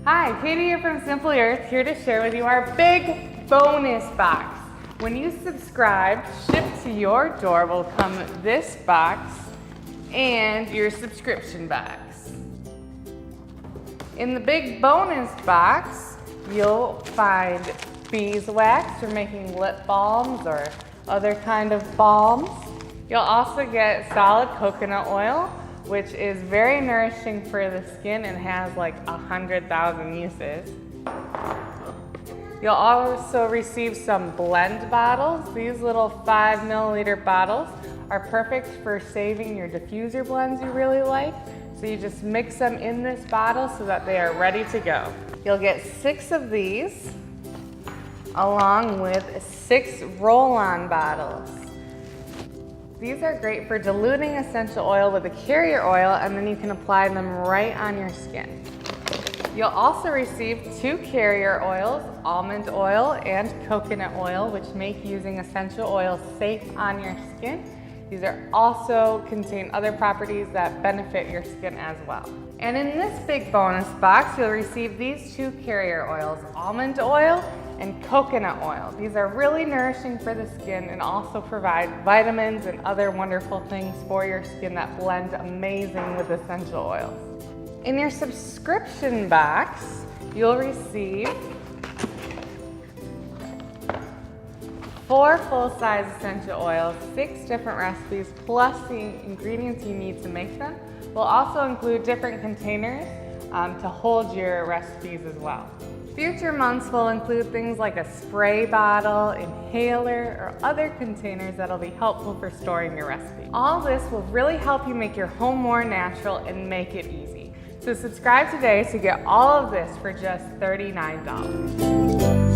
Hi, Katie here from Simply Earth, here to share with you our big bonus box. When you subscribe, shipped to your door will come this box and your subscription box. In the big bonus box, you'll find beeswax for making lip balms or other kind of balms. You'll also get solid coconut oil, which is very nourishing for the skin and has like 100,000 uses. You'll also receive some blend bottles. These little 5 milliliter bottles are perfect for saving your diffuser blends you really like. So you just mix them in this bottle so that they are ready to go. You'll get 6 of these along with 6 roll-on bottles. These are great for diluting essential oil with a carrier oil, and then you can apply them right on your skin. You'll also receive 2 carrier oils, almond oil and coconut oil, which make using essential oils safe on your skin. These are also contain other properties that benefit your skin as well. And in this big bonus box, you'll receive these 2 carrier oils, almond oil and coconut oil. These are really nourishing for the skin and also provide vitamins and other wonderful things for your skin that blend amazing with essential oils. In your subscription box, you'll receive 4 full-size essential oils, 6 different recipes, plus the ingredients you need to make them. We'll also include different containers to hold your recipes as well. Future months will include things like a spray bottle, inhaler, or other containers that'll be helpful for storing your recipe. All this will really help you make your home more natural and make it easy. So subscribe today to get all of this for just $39.